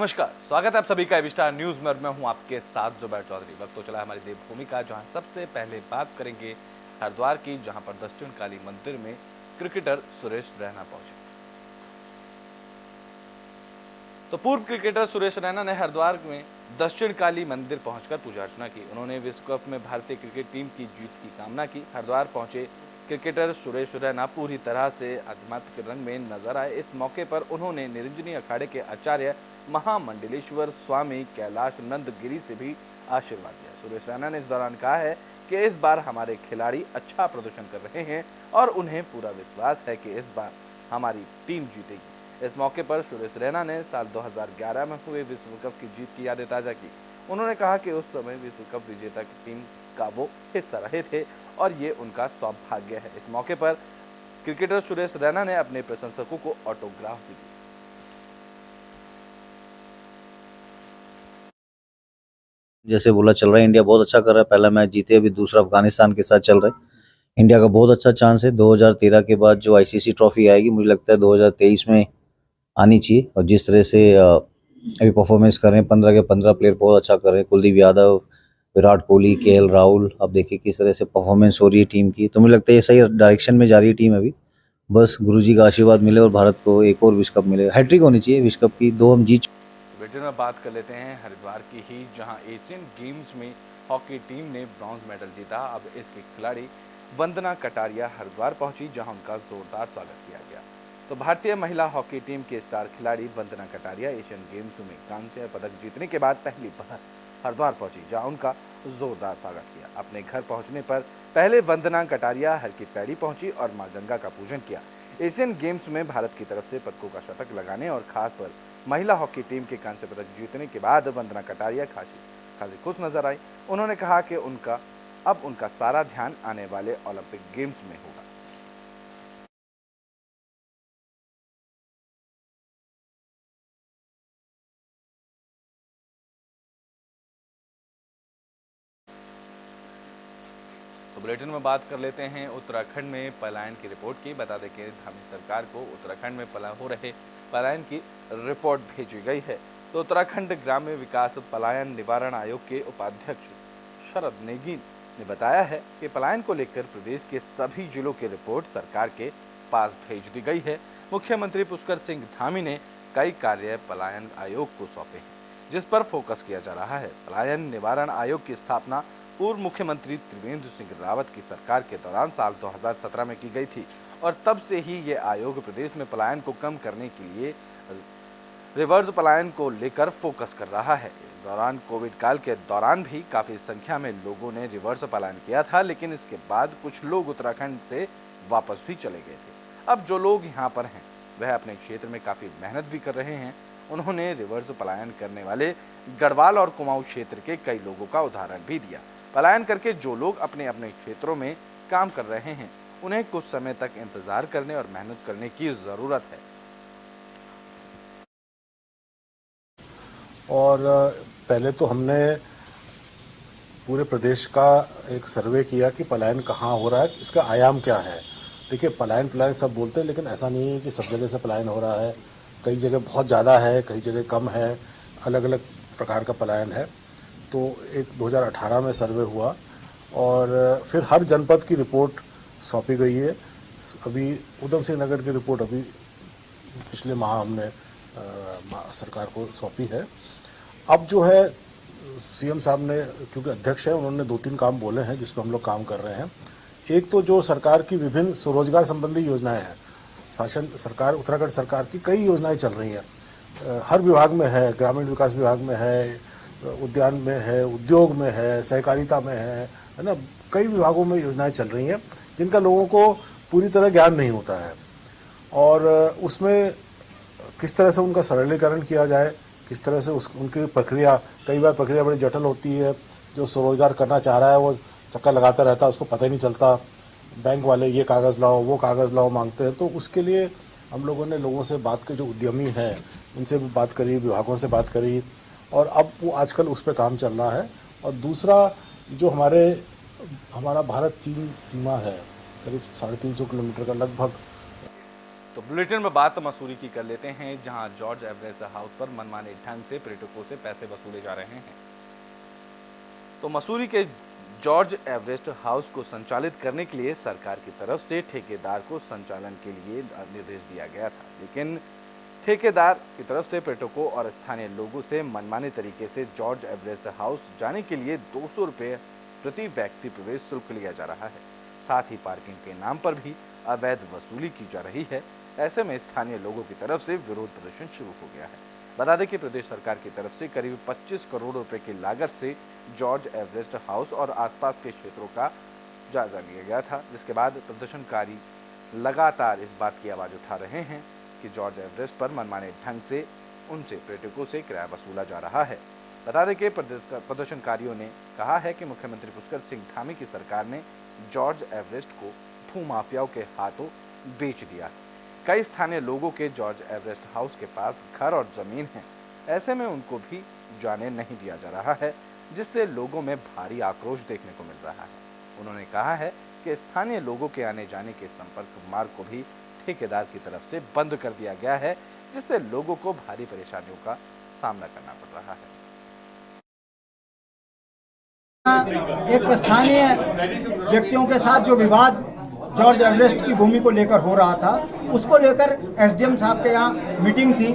नमस्कार, स्वागत है आप सभी का एविस्टार न्यूज में और मैं हूं आपके साथ जुबैर चौधरी। वक्त तो चला हमारी देवभूमि का, जहां सबसे पहले बात करेंगे हरिद्वार की, जहां पर दक्षिण काली मंदिर में क्रिकेटर सुरेश रैना पहुंचे। तो पूर्व क्रिकेटर सुरेश रैना ने हरिद्वार में दक्षिण काली मंदिर पहुंचकर पूजा अर्चना की। उन्होंने विश्व कप में भारतीय क्रिकेट टीम की जीत की कामना की। हरिद्वार पहुंचे क्रिकेटर सुरेश रैना पूरी तरह से आध्यात्मिक रंग में नजर आए। इस मौके पर उन्होंने निरंजनी अखाड़े के आचार्य महामंडलेश्वर स्वामी कैलाश नंद गिरी से भी आशीर्वाद लिया। सुरेश रैना ने इस दौरान कहा है कि इस बार हमारे खिलाड़ी अच्छा प्रदर्शन कर रहे हैं और उन्हें पूरा विश्वास है कि इस बार हमारी टीम जीतेगी। इस मौके पर सुरेश रैना ने साल 2011 में हुए विश्व कप की जीत की यादें ताजा की। उन्होंने कहा कि उस समय विश्व कप विजेता की टीम का वो हिस्सा रहे थे और ये उनका सौभाग्य है। इस मौके पर क्रिकेटर सुरेश रैना ने अपने प्रशंसकों को ऑटोग्राफ भी दिया। जैसे बोला चल रहा है, इंडिया बहुत अच्छा कर रहा है। पहला मैच जीते, अभी दूसरा अफगानिस्तान के साथ चल रहा है। इंडिया का बहुत अच्छा चांस है। 2013 के बाद जो आईसीसी ट्रॉफी आएगी, मुझे लगता है 2023 में आनी चाहिए। और जिस तरह से अभी परफॉर्मेंस कर रहे हैं, 15 के 15 प्लेयर बहुत अच्छा कर रहे हैं। कुलदीप यादव, विराट कोहली, केएल राहुल, अब देखिए किस तरह से परफॉर्मेंस हो रही है टीम की। तो मुझे लगता है ये सही डायरेक्शन में जा रही है टीम अभी। बस गुरुजी का आशीर्वाद मिले और भारत को एक और विश्व कप मिले। हैट्रिक होनी चाहिए विश्व कप की, 2 हम जीत। ब्रिटेन में बात कर लेते हैं हरिद्वार की ही, जहां एशियन गेम्स में हॉकी टीम ने ब्रॉन्ज मेडल जीता। अब इसके खिलाड़ी वंदना कटारिया हरिद्वार पहुंची, जहां उनका जोरदार स्वागत किया गया। तो भारतीय महिला हॉकी टीम के स्टार खिलाड़ी वंदना कटारिया एशियन गेम्स में कांस्य पदक जीतने के बाद पहली बार हरिद्वार पहुंची, जहां उनका जोरदार स्वागत किया। अपने घर पहुंचने पर पहले वंदना कटारिया हर की पैड़ी पहुंची और मां गंगा का पूजन किया। एशियन गेम्स में भारत की तरफ से पदकों का शतक लगाने और खास पर महिला हॉकी टीम के कांस्य पदक जीतने के बाद वंदना कटारिया खासी खुश नजर आई। उन्होंने कहा कि अब उनका सारा ध्यान आने वाले ओलंपिक गेम्स में होगा। तो बुलेटिन में बात कर लेते हैं उत्तराखंड में पलायन की रिपोर्ट की। बता दें कि धामी सरकार को उत्तराखंड में हो रहे पलायन की रिपोर्ट भेजी गई है। तो उत्तराखंड ग्राम्य विकास पलायन निवारण आयोग के उपाध्यक्ष शरद नेगी ने बताया है कि पलायन को लेकर प्रदेश के सभी जिलों की रिपोर्ट सरकार के पास भेज दी गई है। मुख्यमंत्री पुष्कर सिंह धामी ने कई कार्य पलायन आयोग को सौंपे हैं, जिस पर फोकस किया जा रहा है। पलायन निवारण आयोग की स्थापना पूर्व मुख्यमंत्री त्रिवेंद्र सिंह रावत की सरकार के दौरान साल 2017 में की गई थी और तब से ही ये आयोग प्रदेश में पलायन को कम करने के लिए रिवर्स पलायन को लेकर फोकस कर रहा है। इस दौरान कोविड काल के दौरान भी काफी संख्या में लोगों ने रिवर्स पलायन किया था, लेकिन इसके बाद कुछ लोग उत्तराखंड से वापस भी चले गए थे। अब जो लोग यहाँ पर हैं वह अपने क्षेत्र में काफी मेहनत भी कर रहे हैं। उन्होंने रिवर्स पलायन करने वाले गढ़वाल और कुमाऊं क्षेत्र के कई लोगों का उदाहरण भी दिया। पलायन करके जो लोग अपने अपने क्षेत्रों में काम कर रहे हैं, उन्हें कुछ समय तक इंतजार करने और मेहनत करने की जरूरत है। और पहले तो हमने पूरे प्रदेश का एक सर्वे किया कि पलायन कहाँ हो रहा है, इसका आयाम क्या है। देखिए, पलायन सब बोलते हैं, लेकिन ऐसा नहीं है कि सब जगह से पलायन हो रहा है। कई जगह बहुत ज़्यादा है, कई जगह कम है, अलग अलग प्रकार का पलायन है। तो एक 2018 में सर्वे हुआ और फिर हर जनपद की रिपोर्ट सौंपी गई है। अभी उधम सिंह नगर की रिपोर्ट अभी पिछले माह हमने सरकार को सौंपी है। अब जो है सीएम साहब ने, क्योंकि अध्यक्ष है, उन्होंने 2-3 काम बोले हैं जिस पर हम लोग काम कर रहे हैं। एक तो जो सरकार की विभिन्न स्वरोजगार संबंधी योजनाएं हैं, सरकार उत्तराखंड सरकार की कई योजनाएं चल रही हैं, हर विभाग में है, ग्रामीण विकास विभाग में है, उद्यान में है, उद्योग में है, सहकारिता में है ना, कई विभागों में योजनाएं चल रही हैं जिनका लोगों को पूरी तरह ज्ञान नहीं होता है। और उसमें किस तरह से उनका सरलीकरण किया जाए, किस तरह से उनकी प्रक्रिया, कई बार प्रक्रिया बड़ी जटिल होती है। जो स्वरोजगार करना चाह रहा है वो चक्कर लगाता रहता है, उसको पता ही नहीं चलता। बैंक वाले ये कागज़ लाओ, वो कागज़ लाओ मांगते हैं। तो उसके लिए हम लोगों ने लोगों से बात की, जो उद्यमी हैं उनसे भी बात करी, विभागों से बात करी, और अब वो आजकल उस पर काम चल रहा है। और दूसरा, जो हमारा भारत चीन सीमा है, करीब 350 किलोमीटर का लगभग तो बुलेटिन में बात मसूरी की कर लेते हैं, जहां जॉर्ज एवरेस्ट हाउस पर मनमाने ढंग से पर्यटकों से पैसे वसूले जा रहे हैं। तो मसूरी के जॉर्ज एवरेस्ट हाउस को संचालित करने के लिए सरकार की तरफ से ठेकेदार को संचालन के लिए निर्देश दिया गया था, लेकिन ठेकेदार की तरफ से पर्यटकों और स्थानीय लोगों से मनमाने तरीके से जॉर्ज एवरेस्ट हाउस जाने के लिए 200 रुपये प्रति व्यक्ति प्रवेश शुल्क लिया जा रहा है। साथ ही पार्किंग के नाम पर भी अवैध वसूली की जा रही है। ऐसे में स्थानीय लोगों की तरफ से विरोध प्रदर्शन शुरू हो गया है। बता दें कि प्रदेश सरकार की तरफ से करीब 25 करोड़ रुपए की लागत से जॉर्ज एवरेस्ट हाउस और आसपास के क्षेत्रों का जायजा लिया गया था, जिसके बाद प्रदर्शनकारी लगातार इस बात की आवाज उठा रहे हैं कि जॉर्ज एवरेस्ट पर मनमाने ढंग से उनसे पर्यटकों से किराया वसूला जा रहा है। बता दें कि प्रदर्शनकारियों ने कहा है कि मुख्यमंत्री पुष्कर सिंह धामी की सरकार ने जॉर्ज एवरेस्ट को भूमाफियाओं के हाथों बेच दिया। कई स्थानीय लोगों के जॉर्ज एवरेस्ट हाउस के पास घर और जमीन है, ऐसे में उनको भी जाने नहीं दिया जा रहा है, जिससे लोगों में भारी आक्रोश देखने को मिल रहा है। उन्होंने कहा है कि स्थानीय लोगों के आने जाने के संपर्क मार्ग को भी ठेकेदार की तरफ से बंद कर दिया गया है, जिससे लोगों को भारी परेशानियों का सामना करना पड़ रहा है। एक स्थानीय व्यक्तियों के साथ जो विवाद जॉर्ज एवरेस्ट की भूमि को लेकर हो रहा था, उसको लेकर एसडीएम साहब के यहाँ मीटिंग थी।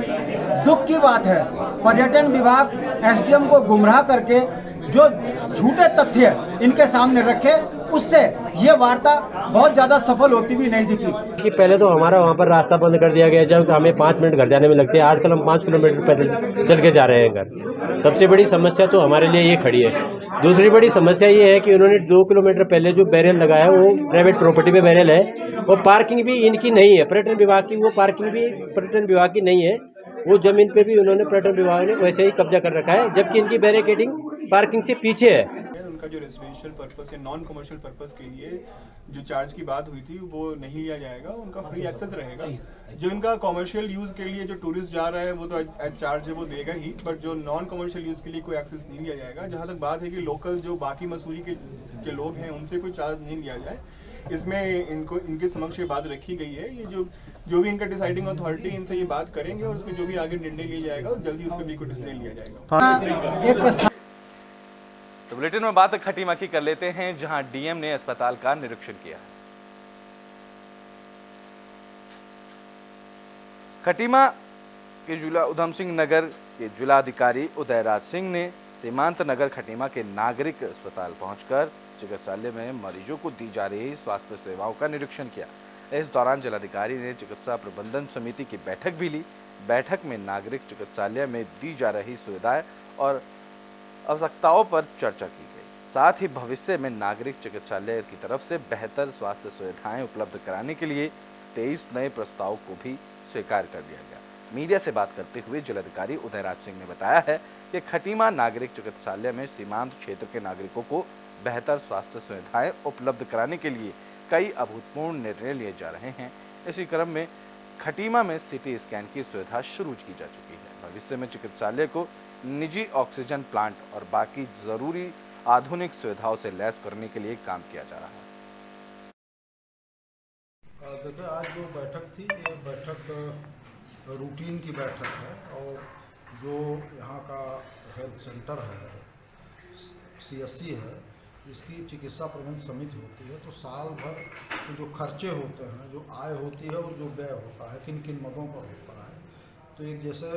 दुख की बात है, पर्यटन विभाग एसडीएम को गुमराह करके जो झूठे तथ्य इनके सामने रखे, उससे ये वार्ता बहुत ज़्यादा सफल होती भी नहीं दिखी। कि पहले तो हमारा वहाँ पर रास्ता बंद कर दिया गया, जब हमें 5 मिनट घर जाने में लगते हैं, आजकल हम 5 किलोमीटर पैदल चल के जा रहे हैं घर। सबसे बड़ी समस्या तो हमारे लिए ये खड़ी है। दूसरी बड़ी समस्या ये है कि उन्होंने 2 किलोमीटर पहले जो बैरियर लगाया है वो प्राइवेट प्रॉपर्टी पे बैरियर है, और पार्किंग भी इनकी नहीं है, पर्यटन विभाग की। वो पार्किंग भी पर्यटन विभाग की नहीं है, वो जमीन पे भी उन्होंने पर्यटन विभाग ने वैसे ही कब्जा कर रखा है, जबकि इनकी बैरिकेडिंग पार्किंग से पीछे है। उनका जो रेजिडेंशियल पर्पस या नॉन कमर्शियल पर्पस के लिए जो चार्ज की बात हुई थी वो नहीं लिया जाएगा, उनका फ्री एक्सेस रहेगा। जो इनका कमर्शियल यूज के लिए जो टूरिस्ट जा रहा है वो तो चार्ज है वो देगा ही, बट जो नॉन कमर्शियल यूज के लिए कोई एक्सेस नहीं लिया जाएगा। जहाँ तक बात है कि लोकल जो बाकी मसूरी के लोग हैं उनसे कोई चार्ज नहीं लिया जाए, इसमें इनके समक्ष ये बात रखी गई है। ये जो भी इनका डिसाइडिंग अथॉरिटी इनसे ये बात करेंगे और उसमें जो भी आगे निर्णय लिया जाएगा जल्दी उस पर भी कोई डिसीजन लिया जाएगा। तो बुलेटिन में बात खटीमा की कर लेते हैं, जहां डीएम ने अस्पताल का निरीक्षण किया। खटीमा के जिला उधम सिंह नगर के जिलाधिकारी उदयराज सिंह ने सीमांत नगर खटीमा के नागरिक अस्पताल पहुंचकर चिकित्सालय में मरीजों को दी जा रही स्वास्थ्य सेवाओं का निरीक्षण किया। इस दौरान जिलाधिकारी ने चिकित्सा प्रबंधन समिति की बैठक भी ली। बैठक में नागरिक चिकित्सालय में दी जा रही सुविधाएं और आवश्यकताओं पर चर्चा की गई। साथ ही भविष्य में नागरिक चिकित्सालय की तरफ से बेहतर स्वास्थ्य सुविधाएं उपलब्ध कराने के लिए 23 नए प्रस्तावों को भी स्वीकार कर लिया गया। मीडिया से बात करते हुए जिलाधिकारी उदयराज सिंह ने बताया है कि खटीमा नागरिक चिकित्सालय में सीमांत क्षेत्र के नागरिकों को बेहतर स्वास्थ्य सुविधाएं उपलब्ध कराने के लिए कई अभूतपूर्व निर्णय लिए जा रहे हैं। इसी क्रम में खटीमा में सिटी स्कैन की सुविधा शुरू की जा चुकी है। भविष्य में चिकित्सालय को निजी ऑक्सीजन प्लांट और बाकी जरूरी आधुनिक सुविधाओं से लैस करने के लिए काम किया जा रहा है। देखिए, आज जो बैठक थी ये बैठक रूटीन की बैठक है, और जो यहाँ का हेल्थ सेंटर है, सीएससी है, इसकी चिकित्सा प्रबंध समिति होती है। तो साल भर के जो खर्चे होते हैं, जो आय होती है और जो व्यय होता है, किन किन मदों पर होता है, तो एक जैसे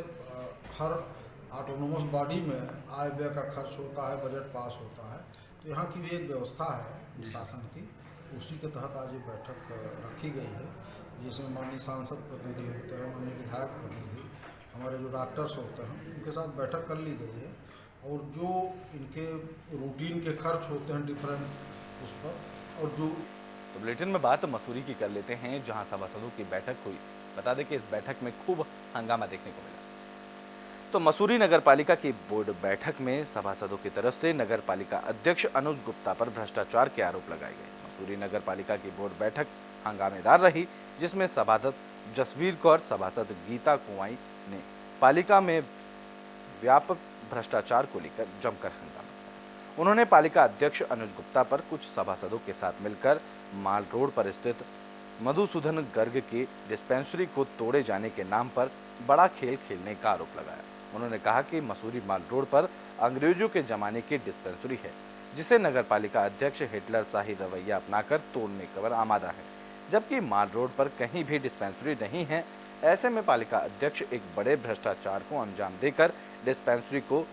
हर ऑटोनोमस बॉडी में आय व्यय का खर्च होता है, बजट पास होता है, तो यहाँ की भी एक व्यवस्था है शासन की, उसी के तहत आज ये बैठक रखी गई है, जिसमें माननीय सांसद प्रतिनिधि होते हैं, माननीय विधायक प्रतिनिधि, हमारे जो डॉक्टर्स होते हैं, उनके साथ बैठक कर ली गई है। और जो इनके रूटीन के खर्च होते हैं डिफरेंट उस पर, और जो तो बुलेटिन में बात मसूरी की कर लेते हैं, जहां सभासदों की बैठक हुई। बता दें कि इस बैठक में खूब हंगामा देखने को मिला। तो मसूरी नगर पालिका की बोर्ड बैठक में सभासदों की तरफ से नगर पालिका अध्यक्ष अनुज गुप्ता पर भ्रष्टाचार के आरोप लगाए गए। मसूरी नगर पालिका की बोर्ड बैठक हंगामेदार रही, जिसमें सभासद जसवीर कौर, सभासद गीता कुंवाई ने पालिका में व्यापक भ्रष्टाचार को लेकर जमकर हंगामा किया। उन्होंने पालिका अध्यक्ष अनुज गुप्ता पर कुछ सभासदों के साथ मिलकर माल रोड पर स्थित मधुसूदन गर्ग की डिस्पेंसरी को तोड़े जाने के नाम पर बड़ा खेल खेलने का आरोप लगाया। उन्होंने कहा कि मसूरी माल रोड पर अंग्रेजों के जमाने की डिस्पेंसरी है, जिसे नगरपालिका अध्यक्ष हिटलर शाही रवैया अपनाकर तोड़ने पर आमादा है, जबकि माल रोड पर कहीं भी डिस्पेंसरी नहीं है। ऐसे में पालिका अध्यक्ष एक बड़े भ्रष्टाचार को अंजाम देकर डिस्पेंसरी को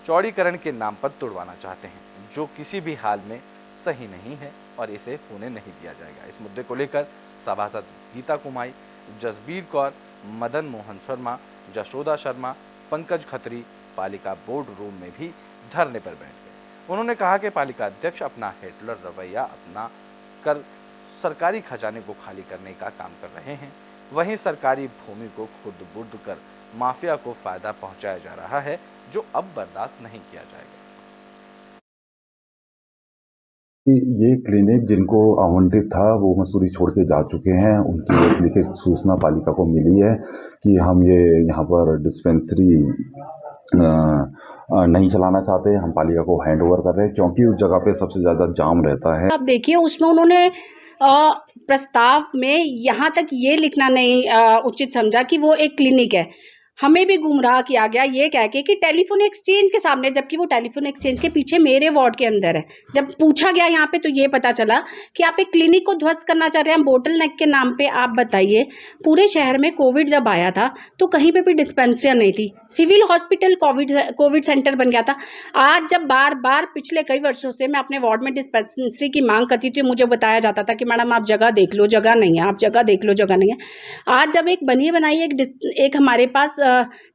चौड़ीकरण के नाम पर तोड़वाना चाहते हैं, जो किसी भी हाल में सही नहीं है और इसे होने नहीं दिया जाएगा। इस मुद्दे को लेकर सभासद गीता कुमाई, जसबीर कौर, मदन मोहन शर्मा, जशोदा शर्मा, पंकज खत्री पालिका बोर्ड रूम में भी धरने पर बैठ गए। उन्होंने कहा कि पालिका अध्यक्ष अपना हिटलर रवैया अपना कर सरकारी खजाने को खाली करने का काम कर रहे हैं, वहीं सरकारी भूमि को खुद बुर्द कर माफिया को फायदा पहुंचाया जा रहा है, जो अब बर्दाश्त नहीं किया जाएगा। ये क्लिनिक जिनको आवंटित था वो मसूरी छोड़ के जा चुके हैं। उनकी एक लिखित सूचना पालिका को मिली है कि हम ये यहाँ पर डिस्पेंसरी नहीं चलाना चाहते, हम पालिका को हैंड ओवर कर रहे हैं, क्योंकि उस जगह पे सबसे ज़्यादा जाम रहता है। आप देखिए उसमें उन्होंने प्रस्ताव में यहाँ तक ये लिखना नहीं उचित समझा कि वो एक क्लिनिक है। हमें भी गुमराह किया गया ये कह के कि टेलीफोन एक्सचेंज के सामने, जबकि वो टेलीफोन एक्सचेंज के पीछे मेरे वार्ड के अंदर है। जब पूछा गया यहाँ पे तो ये पता चला कि आप एक क्लिनिक को ध्वस्त करना चाह रहे हैं बोटल नेक के नाम पे। आप बताइए, पूरे शहर में कोविड जब आया था तो कहीं पे भी डिस्पेंसरियाँ नहीं थी, सिविल हॉस्पिटल कोविड सेंटर बन गया था। आज जब बार बार पिछले कई वर्षों से मैं अपने वार्ड में डिस्पेंसरी की मांग करती थी, मुझे बताया जाता था कि मैडम आप जगह देख लो, जगह नहीं है, आप जगह देख लो, जगह नहीं है। आज जब एक बनी बनाई एक हमारे पास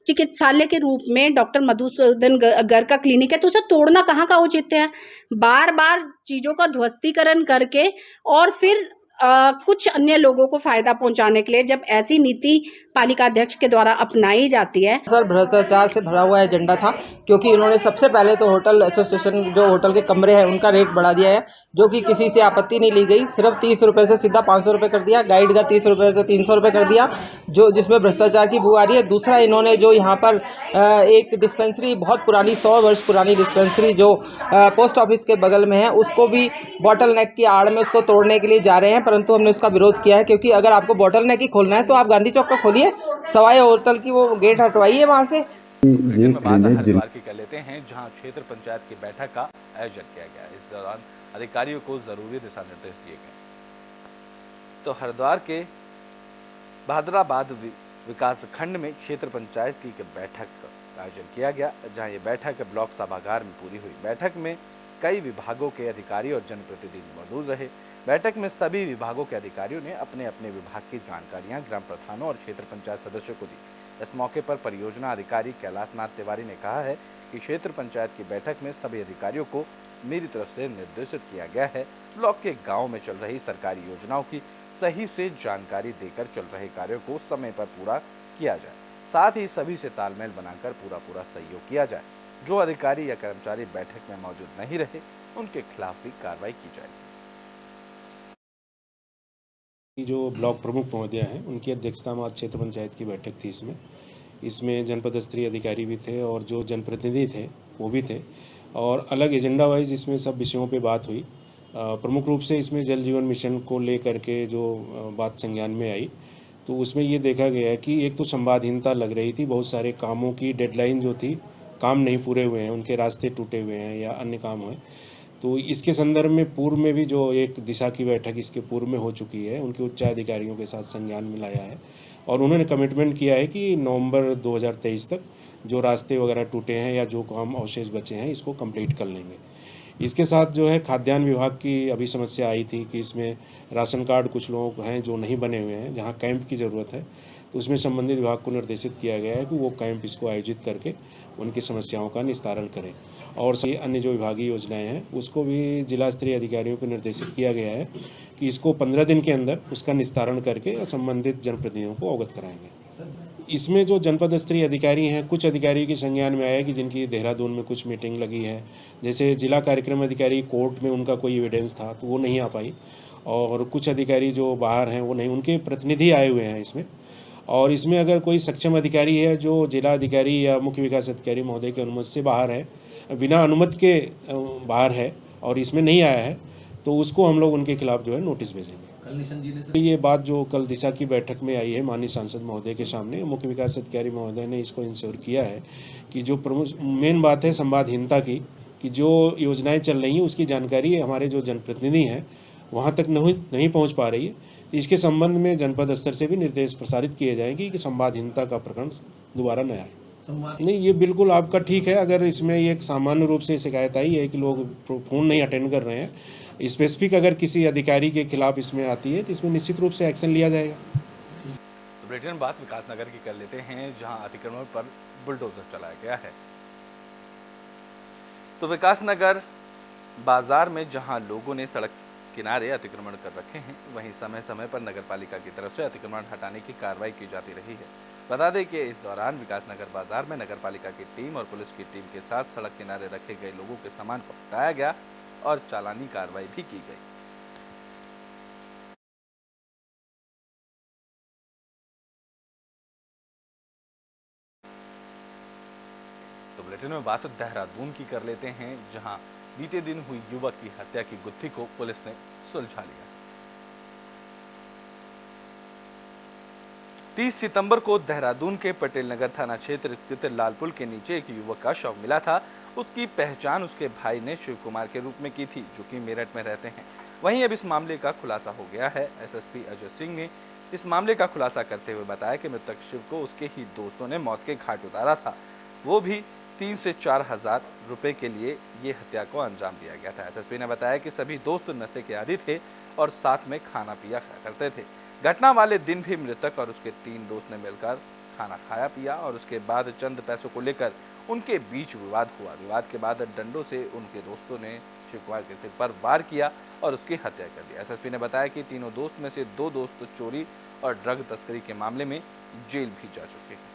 चिकित्सालय के रूप में डॉक्टर मधुसूदन गर्ग का क्लिनिक है, तो उसे तोड़ना कहाँ का औचित्य है? बार बार चीज़ों का ध्वस्तीकरण करके और फिर कुछ अन्य लोगों को फायदा पहुंचाने के लिए जब ऐसी नीति पालिका अध्यक्ष के द्वारा अपनाई जाती है। सर, भ्रष्टाचार से भरा हुआ एजेंडा था, क्योंकि इन्होंने सबसे पहले तो होटल एसोसिएशन जो होटल के कमरे हैं उनका रेट बढ़ा दिया है, जो कि किसी से आपत्ति नहीं ली गई। सिर्फ 30 रुपये से सीधा 500 रुपये कर दिया, गाइड का 30 रुपये से 300 रुपये कर दिया, जो जिसमें भ्रष्टाचार की बू आ रही है। दूसरा, इन्होंने जो यहाँ पर एक डिस्पेंसरी बहुत पुरानी 100 वर्ष पुरानी डिस्पेंसरी जो पोस्ट ऑफिस के बगल में है, उसको भी बॉटल नेक की आड़ में उसको तोड़ने के लिए जा रहे हैं, परंतु हमने उसका विरोध किया है, क्योंकि अगर आपको बॉटल नेक ही खोलना है तो आप गांधी चौक का खोलिए, सवाई होटल की वो गेट हटवाइए वहाँ से। ये हरिद्वार की कर लेते हैं, जहां क्षेत्र पंचायत की बैठक का आयोजन किया गया। इस दौरान अधिकारियों को जरूरी दिशा निर्देश दिए गए। तो हरिद्वार के भादराबाद विकास खंड में क्षेत्र पंचायत की बैठक का आयोजन किया गया, जहां ये बैठक ब्लॉक सभागार में पूरी हुई। बैठक में कई विभागों के अधिकारी और जनप्रतिनिधि मौजूद रहे। बैठक में सभी विभागों के अधिकारियों ने अपने अपने विभाग की जानकारियां ग्राम प्रधानों और क्षेत्र पंचायत सदस्यों को दी। इस मौके पर परियोजना अधिकारी कैलाश नाथ तिवारी ने कहा है कि क्षेत्र पंचायत की बैठक में सभी अधिकारियों को मेरी तरफ से निर्देशित किया गया है, ब्लॉक के गाँव में चल रही सरकारी योजनाओं की सही से जानकारी देकर चल रहे कार्यों को समय पर पूरा किया जाए, साथ ही सभी से तालमेल बनाकर पूरा सहयोग किया जाए। जो अधिकारी या कर्मचारी बैठक में मौजूद नहीं रहे, उनके खिलाफ भी कार्रवाई की जाएगी। जो ब्लॉक प्रमुख महोदय हैं, उनकी अध्यक्षता में आज क्षेत्र पंचायत की बैठक थी। इसमें जनपद स्तरीय अधिकारी भी थे और जो जनप्रतिनिधि थे वो भी थे, और अलग एजेंडा वाइज इसमें सब विषयों पे बात हुई। प्रमुख रूप से इसमें जल जीवन मिशन को लेकर के जो बात संज्ञान में आई, तो उसमें ये देखा गया कि एक तो संवादहीनता लग रही थी, बहुत सारे कामों की डेडलाइन जो थी, काम नहीं पूरे हुए हैं, उनके रास्ते टूटे हुए हैं या अन्य काम हुए। तो इसके संदर्भ में पूर्व में भी जो एक दिशा की बैठक इसके पूर्व में हो चुकी है, उनके उच्च अधिकारियों के साथ संज्ञान में लाया है, और उन्होंने कमिटमेंट किया है कि नवंबर 2023 तक जो रास्ते वगैरह टूटे हैं या जो काम अवशेष बचे हैं इसको कंप्लीट कर लेंगे। इसके साथ जो है खाद्यान्न विभाग की अभी समस्या आई थी कि इसमें राशन कार्ड कुछ लोगों को हैं जो नहीं बने हुए हैं, जहाँ कैंप की ज़रूरत है, तो उसमें संबंधित विभाग को निर्देशित किया गया है कि वो कैंप इसको आयोजित करके उनकी समस्याओं का निस्तारण करें। और सभी अन्य जो विभागीय योजनाएं हैं उसको भी जिला स्तरीय अधिकारियों को निर्देशित किया गया है कि इसको 15 दिन के अंदर उसका निस्तारण करके संबंधित जनप्रतिनिधियों को अवगत कराएंगे। इसमें जो जनपद स्तरीय अधिकारी हैं, कुछ अधिकारी के संज्ञान में आया कि जिनकी देहरादून में कुछ मीटिंग लगी है, जैसे जिला कार्यक्रम अधिकारी कोर्ट में उनका कोई एविडेंस था तो वो नहीं आ पाई, और कुछ अधिकारी जो बाहर हैं वो नहीं, उनके प्रतिनिधि आए हुए हैं इसमें। और इसमें अगर कोई सक्षम अधिकारी है जो जिला अधिकारी या मुख्य विकास अधिकारी महोदय की अनुमति से बाहर है, बिना अनुमति के बाहर है और इसमें नहीं आया है, तो उसको हम लोग उनके खिलाफ जो है नोटिस भेजेंगे। ये बात जो कल दिशा की बैठक में आई है माननीय सांसद महोदय के सामने, मुख्य विकास अधिकारी महोदय ने इसको इंश्योर किया है कि जो प्रमुख मेन बात है संवादहीनता की, कि जो योजनाएं चल रही हैं उसकी जानकारी हमारे जो जनप्रतिनिधि हैं वहाँ तक नहीं पहुँच पा रही है। इसके संबंध में जनपद स्तर से भी निर्देश प्रसारित किए जाएंगे कि संवादहीनता का प्रकरण दोबारा न आए। नहीं, ये बिल्कुल आपका ठीक है। अगर इसमें ये सामान्य रूप से शिकायत आई है कि लोग फ़ोन नहीं अटेंड कर रहे हैं, स्पेसिफिक अगर किसी अधिकारी के खिलाफ इसमें आती है तो इसमें निश्चित रूप से एक्शन लिया जाएगा। तो ब्रिटेन बात विकास नगर की कर लेते हैं, जहां अतिक्रमण पर बुलडोजर चलाया गया है। तो विकास नगर बाजार में जहां लोगों ने सड़क किनारे अतिक्रमण कर रखे हैं, वहीं समय समय पर नगरपालिका की तरफ से अतिक्रमण हटाने की कार्रवाई की जाती रही है। बता दें कि इस दौरान विकास नगर बाजार में नगरपालिका की टीम और पुलिस की टीम के साथ सड़क किनारे रखे गए लोगों के सामान को हटाया गया और चालानी कार्रवाई भी की गई। तो बुलेटिन में बात देहरादून की कर लेते हैं, जहां बीते दिन हुई युवक की हत्या की गुत्थी को पुलिस ने सुलझा लिया। 30 सितंबर को देहरादून के पटेल नगर थाना क्षेत्र स्थित लाल पुल के नीचे एक युवक का शव मिला था। उसकी पहचान उसके भाई ने शिव कुमार के रूप में की थी, जो कि मेरठ में रहते हैं। वहीं अब इस मामले का खुलासा हो गया है। एसएसपी अजय सिंह ने इस मामले का खुलासा करते हुए बताया कि मृतक शिव को उसके ही दोस्तों ने मौत के घाट उतारा था। वो भी 3 से 4 हजार रुपए के लिए ये हत्या को अंजाम दिया गया था। एसएसपी ने बताया कि सभी दोस्त नशे के आदी थे और साथ में खाना पिया करते थे। घटना वाले दिन भी मृतक और उसके 3 दोस्त ने मिलकर खाना खाया पिया और उसके बाद चंद पैसों को लेकर उनके बीच विवाद हुआ। विवाद के बाद डंडों से उनके दोस्तों ने शिव कुमार के सिर पर वार किया और उसकी हत्या कर दी। एसएसपी ने बताया कि तीनों दोस्त में से 2 दोस्त चोरी और ड्रग तस्करी के मामले में जेल भी जा चुके हैं।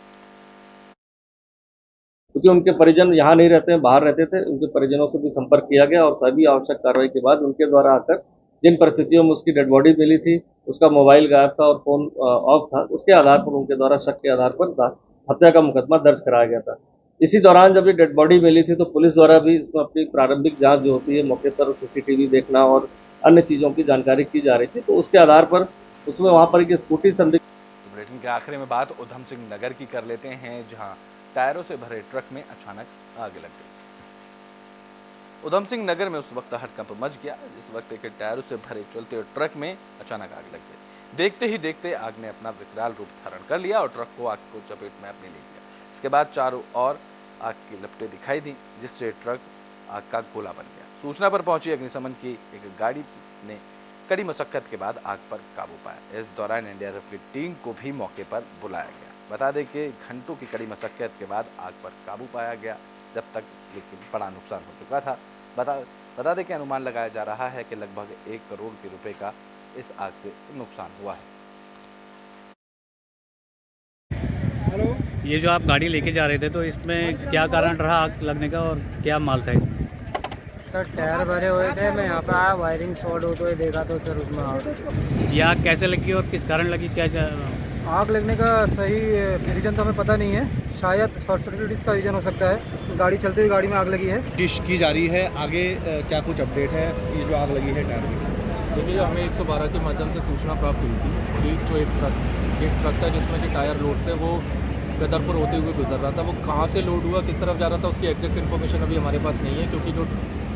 क्योंकि उनके परिजन यहाँ नहीं रहते हैं, बाहर रहते थे, उनके परिजनों से भी संपर्क किया गया और सभी आवश्यक कार्रवाई के बाद उनके द्वारा आकर जिन परिस्थितियों में उसकी डेड बॉडी मिली थी, उसका मोबाइल गायब था और फोन ऑफ था, उसके आधार पर उनके द्वारा शक के आधार पर हत्या का मुकदमा दर्ज कराया गया था। इसी दौरान जब ये डेड बॉडी मिली थी तो पुलिस द्वारा भी इसमें अपनी प्रारंभिक जांच जो होती है, मौके पर सीसीटीवी देखना और अन्य चीज़ों की जानकारी की जा रही थी, तो उसके आधार पर उसमें वहाँ पर एक स्कूटी संदिग्ध। बुलेटिन के आखिरी में बात उधम सिंह नगर की कर लेते हैं, जहाँ टायरों से भरे ट्रक में अचानक आग लग गई। उधम सिंह नगर में उस वक्त हड़कंप मच गया जिस वक्त एक टायरों से भरे चलते ट्रक में अचानक आग लग गई। देखते ही देखते आग ने अपना विकराल रूप धारण कर लिया और ट्रक को आग को चपेट में अपने ले लिया। इसके बाद चारों ओर आग की लपटें दिखाई दी, जिससे ट्रक आग का गोला बन गया। सूचना पर पहुंची अग्निशमन की एक गाड़ी ने कड़ी मशक्कत के बाद आग पर काबू पाया। इस दौरान एनडीआरएफ की टीम को भी मौके पर बुलाया गया। बता दें कि घंटों की कड़ी मशक्कत के बाद आग पर काबू पाया गया, जब तक लेकिन बड़ा नुकसान हो चुका था। बता दें कि अनुमान लगाया जा रहा है कि लगभग 1 करोड़ के रुपए का इस आग से नुकसान हुआ है। ये जो आप गाड़ी लेके जा रहे थे, तो इसमें क्या कारण रहा आग लगने का और क्या माल था इसमें? सर टायर भरे हुए थे, मैं यहाँ पे आया, वायरिंग शॉर्ट होते हुए देखा तो सर उसमें आग। ये आग कैसे लगी और किस कारण लगी, क्या आग लगने का सही रीजन तो हमें पता नहीं है, शायद शॉर्ट सर्किट का रीजन हो सकता है। गाड़ी चलती हुई गाड़ी में आग लगी है। कोशिश की जा रही है, आगे क्या कुछ अपडेट है ये जो आग लगी है टायर में? देखिए, हमें 112 के माध्यम से सूचना प्राप्त हुई थी कि जो एक ट्रक था जिसमें कि टायर लोड थे, वो गदरपुर होते हुए गुजर रहा था। वो कहाँ से लोड हुआ, किस तरफ जा रहा था, उसकी एग्जैक्ट इन्फॉर्मेशन अभी हमारे पास नहीं है, क्योंकि जो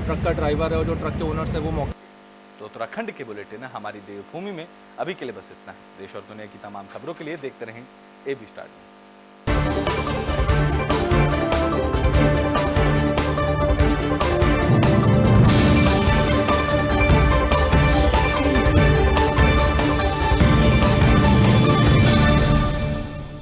ट्रक का ड्राइवर है और जो ट्रक के ओनर्स है वो मौके। तो उत्तराखंड के बुलेटिन हमारी देवभूमि में अभी के लिए बस इतना है। देश और दुनिया की तमाम खबरों के लिए देखते रहें AB स्टार।